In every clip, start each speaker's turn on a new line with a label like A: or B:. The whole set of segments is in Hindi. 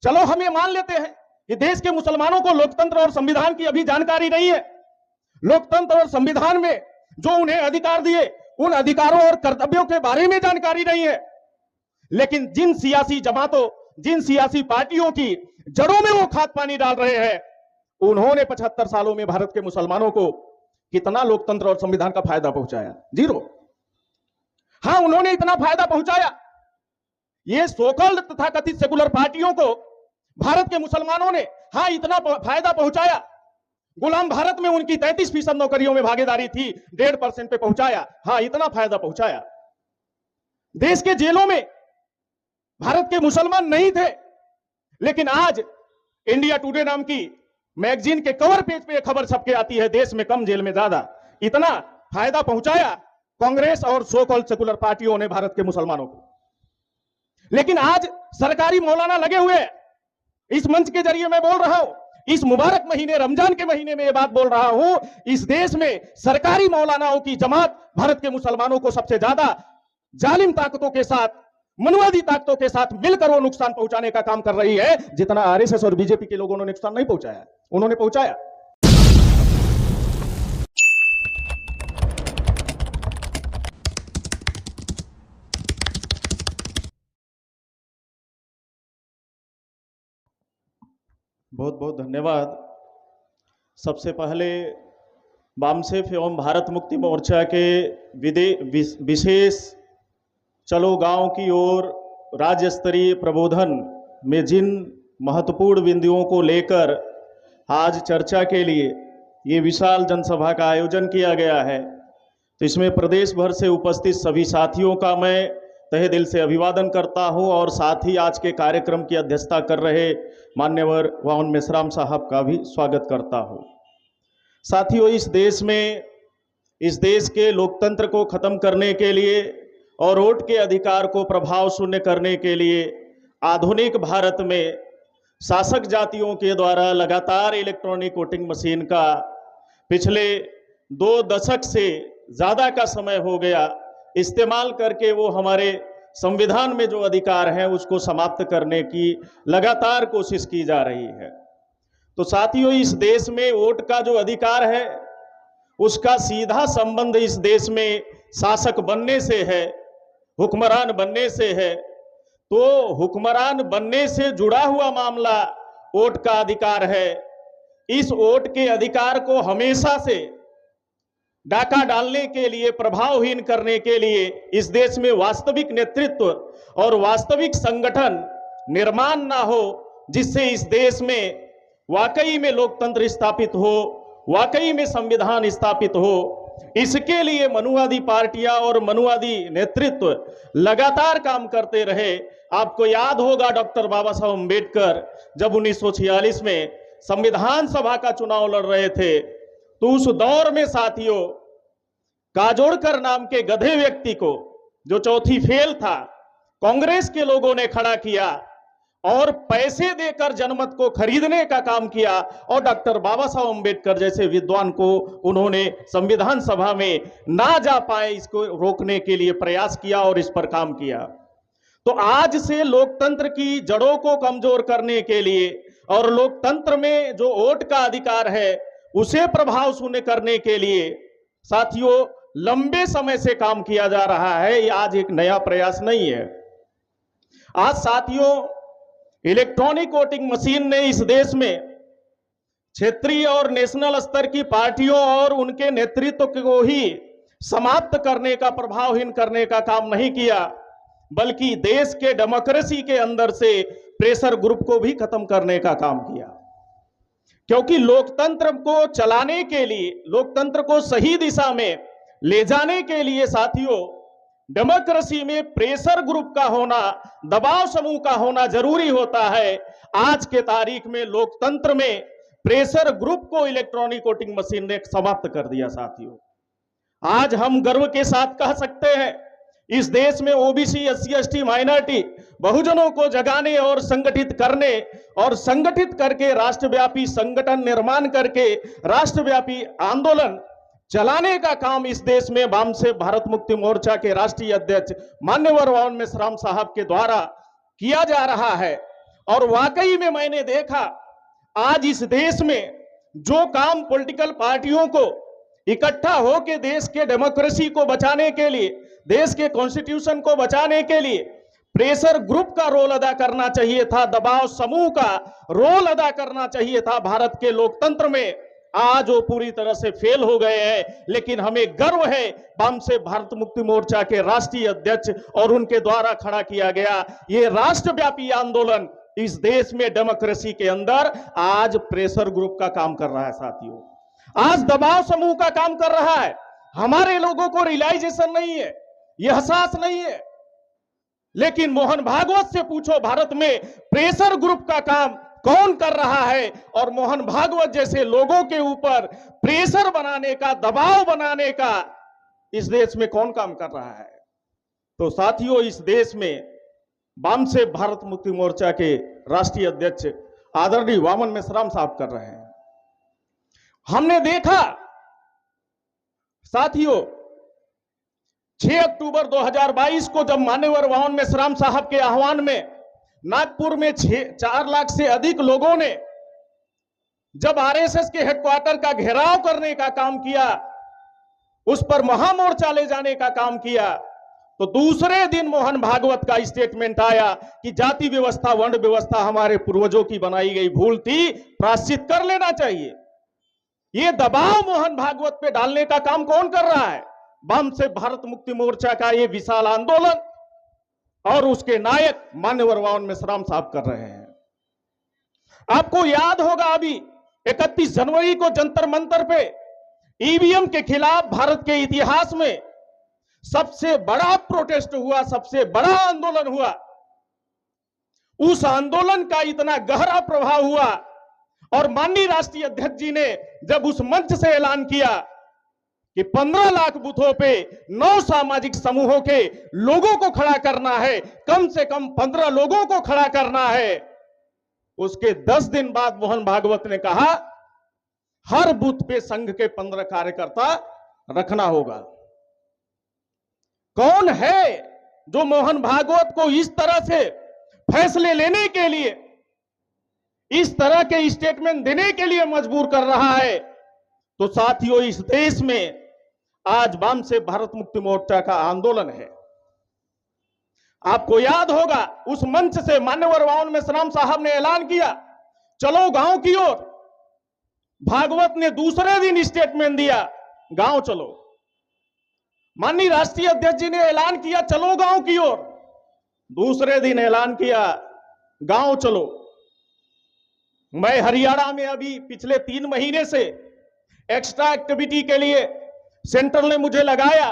A: चलो हम ये मान लेते हैं कि देश के मुसलमानों को लोकतंत्र और संविधान की अभी जानकारी नहीं है। लोकतंत्र और संविधान में जो उन्हें अधिकार दिए, उन अधिकारों और कर्तव्यों के बारे में जानकारी नहीं है। लेकिन जिन सियासी जमातों, जिन सियासी पार्टियों की जड़ों में वो खाद पानी डाल रहे हैं, उन्होंने 75 सालों में भारत के मुसलमानों को कितना लोकतंत्र और संविधान का फायदा पहुंचाया? जीरो। हां, उन्होंने इतना फायदा पहुंचाया। ये सोकल्ड तथाकथित सेकुलर पार्टियों को भारत के मुसलमानों ने हां इतना फायदा पहुंचाया। गुलाम भारत में उनकी 33% नौकरियों में भागीदारी थी, 1.5% पे पहुंचाया। हां, इतना फायदा पहुंचाया। देश के जेलों में भारत के मुसलमान नहीं थे, लेकिन आज इंडिया टुडे नाम की मैगजीन के कवर पेज पे खबर छपके आती है, देश में कम जेल में ज्यादा। इतना फायदा पहुंचाया कांग्रेस और सो कॉल्ड सेकुलर पार्टियों ने भारत के मुसलमानों को। लेकिन आज सरकारी मौलाना लगे हुए हैं। इस मंच के जरिए मैं बोल रहा हूं, इस मुबारक महीने, रमजान के महीने में यह बात बोल रहा हूं, इस देश में सरकारी मौलानाओं की जमात भारत के मुसलमानों को सबसे ज्यादा जालिम ताकतों के साथ, मनुवादी ताकतों के साथ मिलकर वो नुकसान पहुंचाने का काम कर रही है, जितना आरएसएस और बीजेपी के लोगों ने नुकसान नहीं पहुंचाया, उन्होंने पहुंचाया। बहुत बहुत धन्यवाद। सबसे पहले बामसेफ एवं भारत मुक्ति मोर्चा के विशेष चलो गांव की ओर राज्य स्तरीय प्रबोधन में जिन महत्वपूर्ण बिंदुओं को लेकर आज चर्चा के लिए ये विशाल जनसभा का आयोजन किया गया है, तो इसमें प्रदेश भर से उपस्थित सभी साथियों का मैं तहे दिल से अभिवादन करता हूं और साथ ही आज के कार्यक्रम की अध्यक्षता कर रहे मान्यवर वाउन मेश्राम साहब का भी स्वागत करता हूं। साथियों, इस देश के लोकतंत्र को खत्म करने के लिए और वोट के अधिकार को प्रभाव शून्य करने के लिए आधुनिक भारत में शासक जातियों के द्वारा लगातार इलेक्ट्रॉनिक वोटिंग मशीन का पिछले 2 दशक से ज़्यादा का समय हो गया इस्तेमाल करके वो हमारे संविधान में जो अधिकार है उसको समाप्त करने की लगातार कोशिश की जा रही है। तो साथियों, इस देश में वोट का जो अधिकार है उसका सीधा संबंध इस देश में शासक बनने से है, हुक्मरान बनने से है। तो हुक्मरान बनने से जुड़ा हुआ मामला वोट का अधिकार है। इस वोट के अधिकार को हमेशा से डाका डालने के लिए, प्रभावहीन करने के लिए इस देश में वास्तविक नेतृत्व और वास्तविक संगठन निर्माण ना हो, जिससे इस देश में वाकई में लोकतंत्र स्थापित हो, वाकई में संविधान स्थापित हो। इसके लिए मनुवादी पार्टियां और मनुवादी नेतृत्व लगातार काम करते रहे। आपको याद होगा डॉक्टर बाबा साहब अम्बेडकर जब 1946 में संविधान सभा का चुनाव लड़ रहे थे, तो उस दौर में साथियों काजोड़कर नाम के गधे व्यक्ति को, जो चौथी फेल था, कांग्रेस के लोगों ने खड़ा किया और पैसे देकर जनमत को खरीदने का काम किया और डॉक्टर बाबा साहब अम्बेडकर जैसे विद्वान को उन्होंने संविधान सभा में ना जा पाए इसको रोकने के लिए प्रयास किया और इस पर काम किया। तो आज से लोकतंत्र की जड़ों को कमजोर करने के लिए और लोकतंत्र में जो वोट का अधिकार है उसे प्रभाव शून्य करने के लिए साथियों लंबे समय से काम किया जा रहा है। ये आज एक नया प्रयास नहीं है। आज साथियों इलेक्ट्रॉनिक वोटिंग मशीन ने इस देश में क्षेत्रीय और नेशनल स्तर की पार्टियों और उनके नेतृत्व को ही समाप्त करने का, प्रभावहीन करने का काम नहीं किया, बल्कि देश के डेमोक्रेसी के अंदर से प्रेशर ग्रुप को भी खत्म करने का काम किया। क्योंकि लोकतंत्र को चलाने के लिए, लोकतंत्र को सही दिशा में ले जाने के लिए साथियों डेमोक्रेसी में प्रेशर ग्रुप का होना, दबाव समूह का होना जरूरी होता है। आज के तारीख में लोकतंत्र में प्रेशर ग्रुप को इलेक्ट्रॉनिक वोटिंग मशीन ने समाप्त कर दिया। साथियों आज हम गर्व के साथ कह सकते हैं इस देश में ओबीसी, एससी, एसटी, माइनॉरिटी बहुजनों को जगाने और संगठित करने और संगठित करके राष्ट्रव्यापी संगठन निर्माण करके राष्ट्रव्यापी आंदोलन चलाने का काम इस देश में बामसेफ भारत मुक्ति मोर्चा के राष्ट्रीय अध्यक्ष मान्यवर वाउन मेश्राम साहब के द्वारा किया जा रहा है। और वाकई में मैंने देखा आज इस देश में जो काम पॉलिटिकल पार्टियों को इकट्ठा होकर देश के डेमोक्रेसी को बचाने के लिए, देश के कॉन्स्टिट्यूशन को बचाने के लिए प्रेशर ग्रुप का रोल अदा करना चाहिए था, दबाव समूह का रोल अदा करना चाहिए था भारत के लोकतंत्र में, आज वो पूरी तरह से फेल हो गए हैं। लेकिन हमें गर्व है वामसे भारत मुक्ति मोर्चा के राष्ट्रीय अध्यक्ष और उनके द्वारा खड़ा किया गया ये राष्ट्रव्यापी आंदोलन इस देश में डेमोक्रेसी के अंदर आज प्रेशर ग्रुप का काम कर रहा है। साथियों, आज दबाव समूह का काम कर रहा है। हमारे लोगों को रियलाइजेशन नहीं है, यह एहसास नहीं है। लेकिन मोहन भागवत से पूछो भारत में प्रेशर ग्रुप का काम कौन कर रहा है, और मोहन भागवत जैसे लोगों के ऊपर प्रेशर बनाने का, दबाव बनाने का इस देश में कौन काम कर रहा है। तो साथियों, इस देश में वामसे भारत मुक्ति मोर्चा के राष्ट्रीय अध्यक्ष आदरणीय वामन मेश्राम साहब कर रहे हैं। हमने देखा साथियों 6 अक्टूबर 2022 को जब मान्यवर वामन मेश्राम साहब के आह्वान में नागपुर में 4 लाख से अधिक लोगों ने जब आरएसएस के हेडक्वार्टर का घेराव करने का काम किया, उस पर महामोर्चा ले जाने का काम किया, तो दूसरे दिन मोहन भागवत का स्टेटमेंट आया कि जाति व्यवस्था, वर्ण व्यवस्था हमारे पूर्वजों की बनाई गई भूल थी, प्रायश्चित कर लेना चाहिए। ये दबाव मोहन भागवत पे डालने का काम कौन कर रहा है? वामसे भारत मुक्ति मोर्चा का ये विशाल आंदोलन और उसके नायक मान्यवर वामन मेश्राम साहब कर रहे हैं। आपको याद होगा अभी 31 जनवरी को जंतर मंतर पे ईवीएम के खिलाफ भारत के इतिहास में सबसे बड़ा प्रोटेस्ट हुआ, सबसे बड़ा आंदोलन हुआ। उस आंदोलन का इतना गहरा प्रभाव हुआ और माननीय राष्ट्रीय अध्यक्ष जी ने जब उस मंच से ऐलान किया कि 15 लाख बूथों पे 9 सामाजिक समूहों के लोगों को खड़ा करना है, कम से कम 15 लोगों को खड़ा करना है, उसके 10 दिन बाद मोहन भागवत ने कहा हर बूथ पे संघ के 15 कार्यकर्ता रखना होगा। कौन है जो मोहन भागवत को इस तरह से फैसले लेने के लिए, इस तरह के स्टेटमेंट देने के लिए मजबूर कर रहा है? तो साथियों, इस देश में आज वामसे भारत मुक्ति मोर्चा का आंदोलन है। आपको याद होगा उस मंच से मान्यवर वामन मेश्राम साहब ने ऐलान किया चलो गांव की ओर। भागवत ने दूसरे दिन स्टेटमेंट दिया गांव चलो। माननीय राष्ट्रीय अध्यक्ष जी ने ऐलान किया चलो गांव की ओर, दूसरे दिन ऐलान किया गांव चलो। मैं हरियाणा में अभी पिछले 3 महीने से एक्स्ट्रा एक्टिविटी के लिए सेंटर ने मुझे लगाया।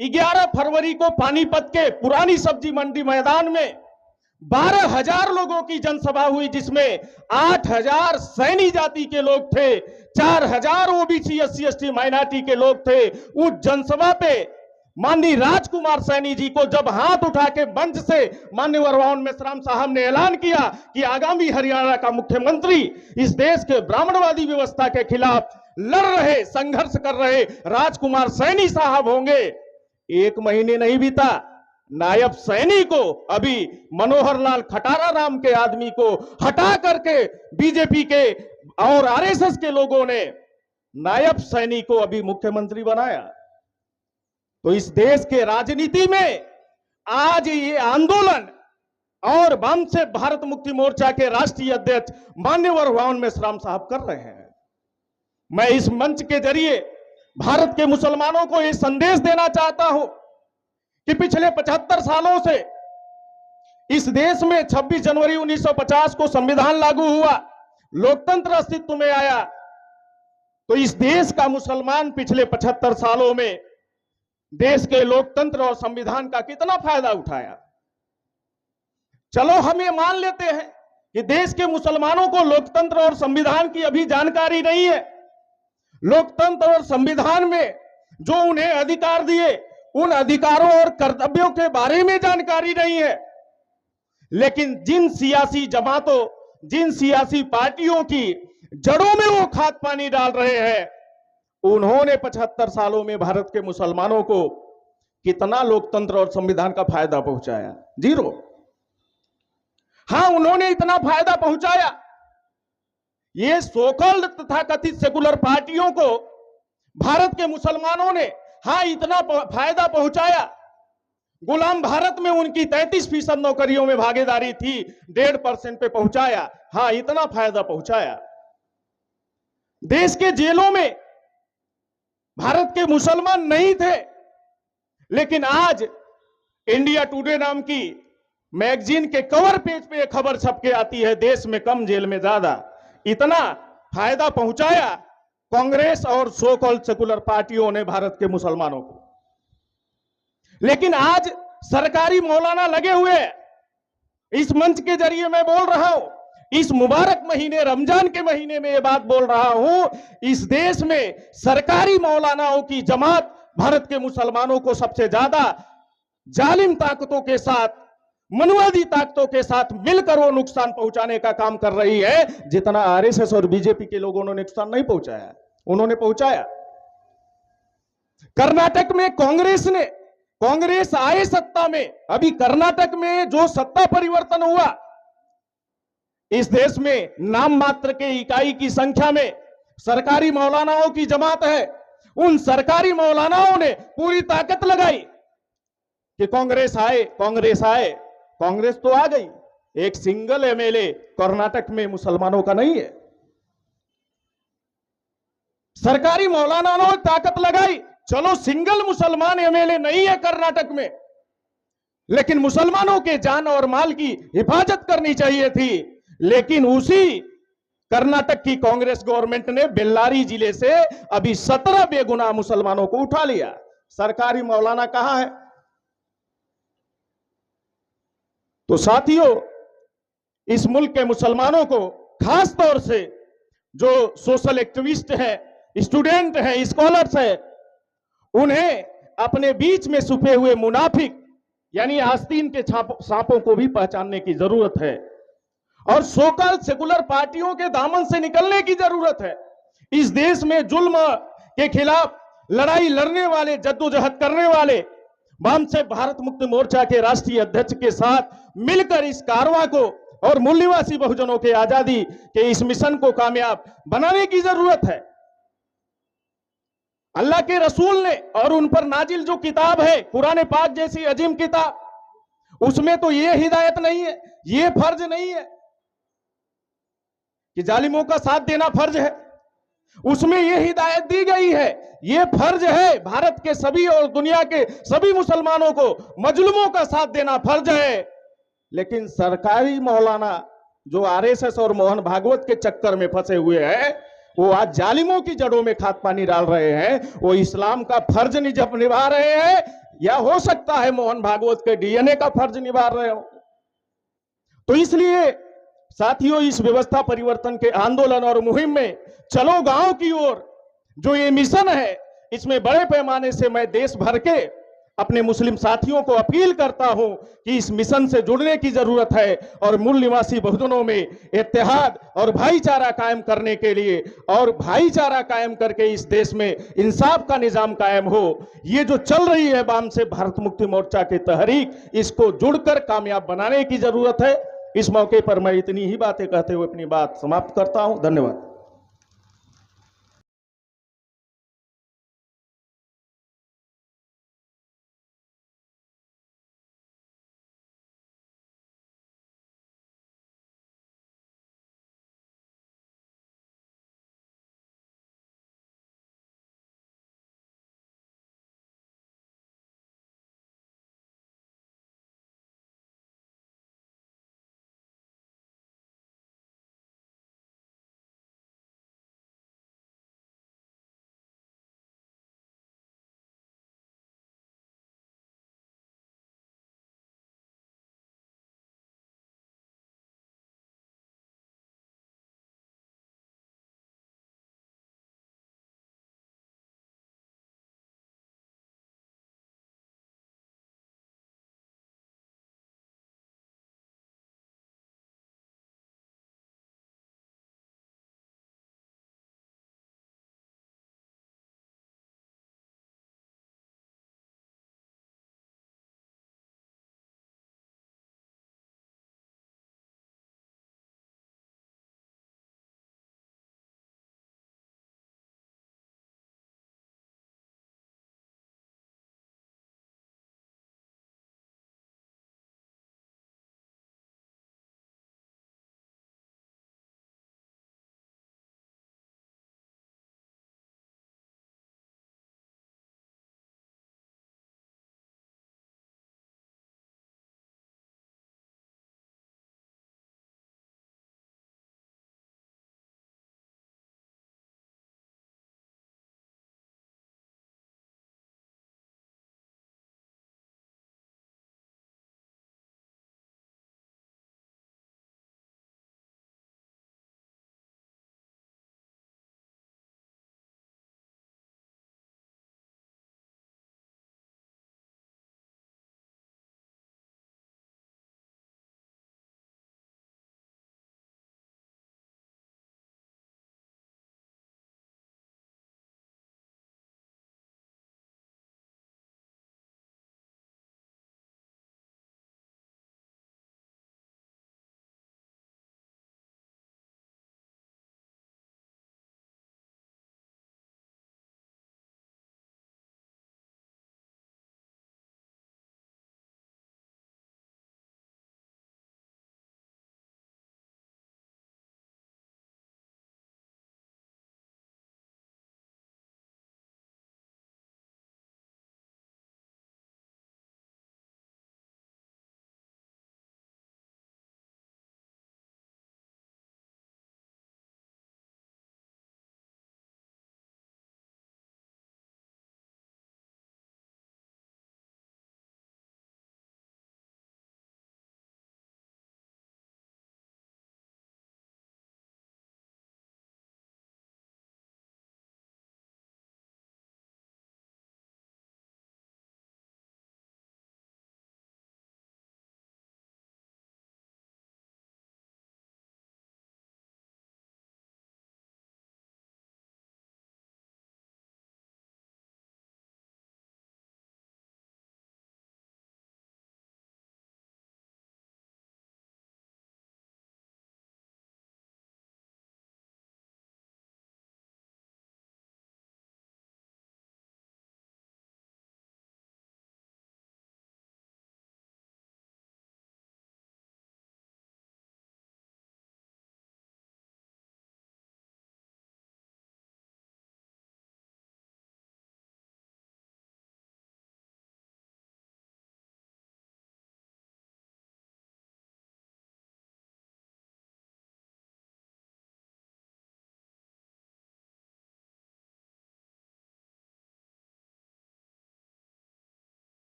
A: 11 फरवरी को पानीपत के पुरानी सब्जी मंडी मैदान में 12,000 लोगों की जनसभा हुई, जिसमें 8,000 सैनी जाति के लोग थे, 4,000 ओबीसी SC ST माइनॉरिटी के लोग थे। उस जनसभा पे माननीय राजकुमार सैनी जी को जब हाथ उठा के मंच से मान्यवर वामन मेश्राम साहब ने ऐलान किया कि आगामी हरियाणा का मुख्यमंत्री इस देश के ब्राह्मणवादी व्यवस्था के खिलाफ लड़ रहे, संघर्ष कर रहे राजकुमार सैनी साहब होंगे, 1 महीने नहीं बीता, नायब सैनी को अभी मनोहर लाल खटारा नाम के आदमी को हटा करके बीजेपी के और आरएसएस के लोगों ने नायब सैनी को अभी मुख्यमंत्री बनाया। तो इस देश के राजनीति में आज ये आंदोलन और वामसे भारत मुक्ति मोर्चा के राष्ट्रीय अध्यक्ष मान्यवर वामन मेश्राम साहब कर रहे हैं। मैं इस मंच के जरिए भारत के मुसलमानों को यह संदेश देना चाहता हूं कि पिछले 75 सालों से इस देश में 26 जनवरी 1950 को संविधान लागू हुआ, लोकतंत्र अस्तित्व में आया। तो इस देश का मुसलमान पिछले 75 सालों में देश के लोकतंत्र और संविधान का कितना फायदा उठाया। चलो हम ये मान लेते हैं कि देश के मुसलमानों को लोकतंत्र और संविधान की अभी जानकारी नहीं है, लोकतंत्र और संविधान में जो उन्हें अधिकार दिए उन अधिकारों और कर्तव्यों के बारे में जानकारी नहीं है। लेकिन जिन सियासी जमातों, जिन सियासी पार्टियों की जड़ों में वो खाद पानी डाल रहे हैं, उन्होंने 75 सालों में भारत के मुसलमानों को कितना लोकतंत्र और संविधान का फायदा पहुंचाया? 0।
B: हां, उन्होंने इतना फायदा पहुंचाया। ये सोकॉल्ड तथाकथित सेकुलर पार्टियों को भारत के मुसलमानों ने हां इतना फायदा पहुंचाया। गुलाम भारत में उनकी 33% नौकरियों में भागीदारी थी, 1.5% पे पहुंचाया। हां, इतना फायदा पहुंचाया। देश के जेलों में भारत के मुसलमान नहीं थे, लेकिन आज इंडिया टुडे नाम की मैगजीन के कवर पेज पे खबर छप के आती है, देश में कम जेल में ज्यादा। इतना फायदा पहुंचाया कांग्रेस और सो कॉल्ड सेकुलर पार्टियों ने भारत के मुसलमानों को। लेकिन आज सरकारी मौलाना लगे हुए हैं। इस मंच के जरिए मैं बोल रहा हूं, इस मुबारक महीने रमजान के महीने में यह बात बोल रहा हूं, इस देश में सरकारी मौलानाओं की जमात भारत के मुसलमानों को सबसे ज्यादा जालिम ताकतों के साथ, मनुवादी ताकतों के साथ मिलकर वो नुकसान पहुंचाने का काम कर रही है, जितना आरएसएस और बीजेपी के लोगों ने नुकसान नहीं पहुंचाया, उन्होंने पहुंचाया। कर्नाटक में कांग्रेस आए सत्ता में, अभी कर्नाटक में जो सत्ता परिवर्तन हुआ, इस देश में नाम मात्र के इकाई की संख्या में सरकारी मौलानाओं की जमात है। उन सरकारी मौलानाओं ने पूरी ताकत लगाई कि कांग्रेस आए। कांग्रेस तो आ गई, एक सिंगल एमएलए कर्नाटक में मुसलमानों का नहीं है। सरकारी मौलानाओं ने ताकत लगाई, चलो सिंगल मुसलमान एमएलए नहीं है कर्नाटक में, लेकिन मुसलमानों के जान और माल की हिफाजत करनी चाहिए थी। लेकिन उसी कर्नाटक की कांग्रेस गवर्नमेंट ने बेल्लारी जिले से अभी 17 बेगुनाह मुसलमानों को उठा लिया। सरकारी मौलाना कहां है? तो साथियों, इस मुल्क के मुसलमानों को, खास तौर से जो सोशल एक्टिविस्ट हैं, स्टूडेंट हैं, स्कॉलर्स हैं, उन्हें अपने बीच में छुपे हुए मुनाफिक यानी आस्तीन के सांपों को भी पहचानने की जरूरत है और सोकॉल्ड सेकुलर पार्टियों के दामन से निकलने की जरूरत है। इस देश में जुल्म के खिलाफ लड़ाई लड़ने वाले, जद्दोजहद करने वाले वामसेफ भारत मुक्ति मोर्चा के राष्ट्रीय अध्यक्ष के साथ मिलकर इस कारवां को और मूल निवासी बहुजनों के आजादी के इस मिशन को कामयाब बनाने की जरूरत है। अल्लाह के रसूल ने और उन पर नाजिल जो किताब है, कुरान पाक जैसी अजीम किताब, उसमें तो ये हिदायत नहीं है, ये फर्ज नहीं है कि जालिमों का साथ देना फर्ज है। उसमें यह हिदायत दी गई है, यह फर्ज है भारत के सभी और दुनिया के सभी मुसलमानों को मजलूमों का साथ देना फर्ज है। लेकिन सरकारी मौलाना जो आरएसएस और मोहन भागवत के चक्कर में फंसे हुए हैं, वो आज जालिमों की जड़ों में खाद पानी डाल रहे हैं। वो इस्लाम का फर्ज निभा रहे हैं, या हो सकता है मोहन भागवत के डीएनए का फर्ज निभा रहे हो। तो इसलिए साथियों, इस व्यवस्था परिवर्तन के आंदोलन और मुहिम में चलो गांव की ओर जो ये मिशन है, इसमें बड़े पैमाने से मैं देश भर के अपने मुस्लिम साथियों को अपील करता हूं कि इस मिशन से जुड़ने की जरूरत है और मूल निवासी बहुजनों में इत्तेहाद और भाईचारा कायम करने के लिए, और भाईचारा कायम करके इस देश में इंसाफ का निजाम कायम हो। ये जो चल रही है वामसेफ भारत मुक्ति मोर्चा की तहरीक, इसको जुड़कर कामयाब बनाने की जरूरत है। इस मौके पर मैं इतनी ही बातें कहते हुए अपनी बात समाप्त करता हूं। धन्यवाद।